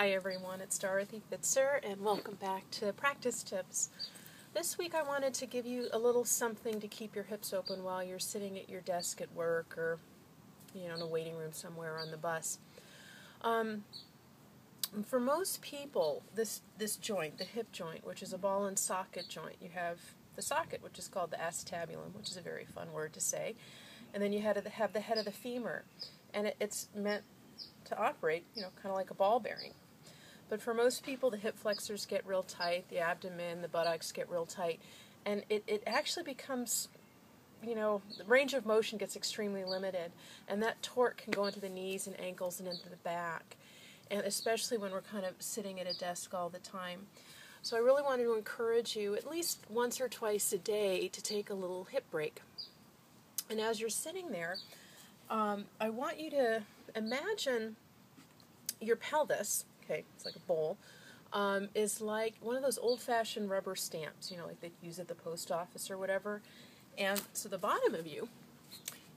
Hi everyone, it's Dorothy Fitzer and welcome back to Practice Tips. This week I wanted to give you a little something to keep your hips open while you're sitting at your desk at work or in a waiting room somewhere on the bus. For most people, this joint, the hip joint, which is a ball and socket joint, you have the socket, which is called the acetabulum, which is a very fun word to say, and then you have the head of the femur, and it's meant to operate, kind of like a ball bearing. But for most people, the hip flexors get real tight, the abdomen, the buttocks get real tight, and it actually becomes, the range of motion gets extremely limited, and that torque can go into the knees and ankles and into the back, and especially when we're kind of sitting at a desk all the time. So I really wanted to encourage you at least once or twice a day to take a little hip break. And as you're sitting there, I want you to imagine your pelvis, okay, it's like a bowl, is like one of those old-fashioned rubber stamps, like they use at the post office or whatever. And so the bottom of you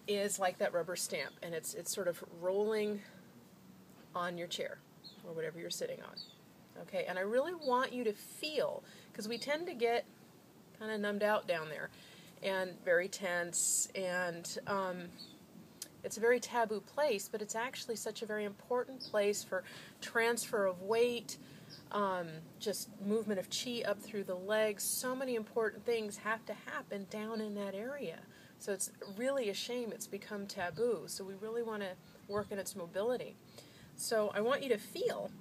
is like that rubber stamp, and it's sort of rolling on your chair or whatever you're sitting on. Okay, and I really want you to feel, because we tend to get kind of numbed out down there and very tense, and it's a very taboo place, but it's actually such a very important place for transfer of weight, just movement of chi up through the legs. So many important things have to happen down in that area. So it's really a shame it's become taboo. So we really want to work on its mobility. So I want you to feel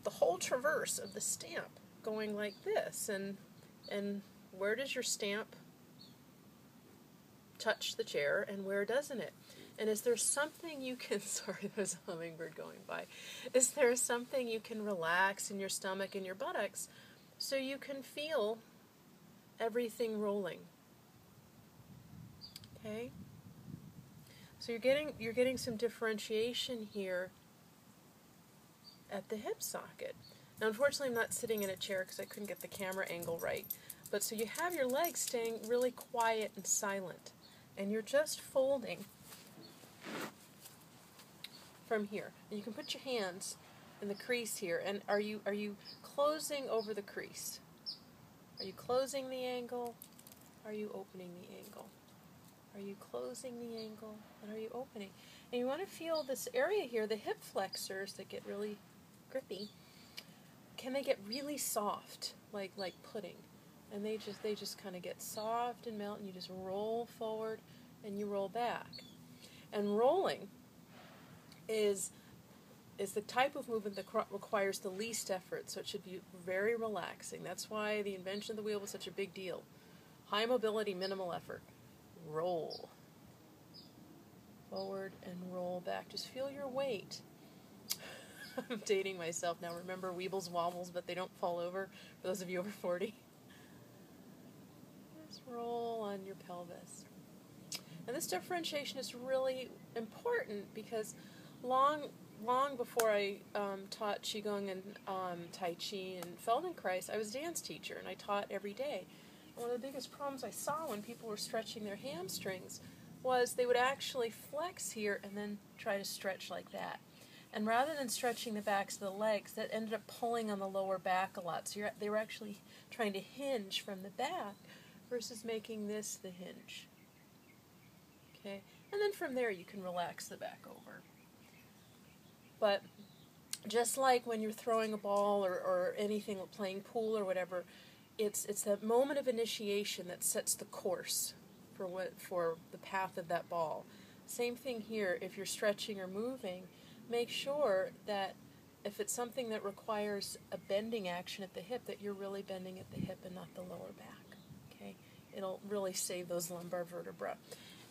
the whole traverse of the stamp going like this. And where does your stamp touch the chair and where doesn't it? And is there something you can, sorry, there's a hummingbird going by. Is there something you can relax in your stomach and your buttocks so you can feel everything rolling? Okay? So you're getting some differentiation here at the hip socket. Now, unfortunately, I'm not sitting in a chair because I couldn't get the camera angle right. But so you have your legs staying really quiet and silent, and you're just folding from here. And you can put your hands in the crease here. And are you closing over the crease? Are you closing the angle? Are you opening the angle? Are you closing the angle? And are you opening? And you want to feel this area here, the hip flexors that get really grippy. Can they get really soft, like pudding? And they just kind of get soft and melt, and you just roll forward and you roll back. And rolling is the type of movement that requires the least effort, so it should be very relaxing. That's why the invention of the wheel was such a big deal. High mobility, minimal effort. Roll. Forward and roll back. Just feel your weight. I'm dating myself now. Remember Weebles Wobbles, but they don't fall over, for those of you over 40. Just roll on your pelvis. And this differentiation is really important because long before I taught Qigong and Tai Chi and Feldenkrais, I was a dance teacher, and I taught every day. And one of the biggest problems I saw when people were stretching their hamstrings was they would actually flex here and then try to stretch like that. And rather than stretching the backs of the legs, that ended up pulling on the lower back a lot. So they were actually trying to hinge from the back versus making this the hinge. Okay? And then from there you can relax the back over. But just like when you're throwing a ball or anything, playing pool or whatever, it's that moment of initiation that sets the course for the path of that ball. Same thing here. If you're stretching or moving, make sure that if it's something that requires a bending action at the hip, that you're really bending at the hip and not the lower back. Okay? It'll really save those lumbar vertebrae.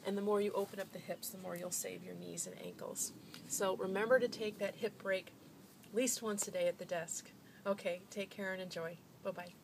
And the more you open up the hips, the more you'll save your knees and ankles. So remember to take that hip break at least once a day at the desk. Okay, take care and enjoy. Bye-bye.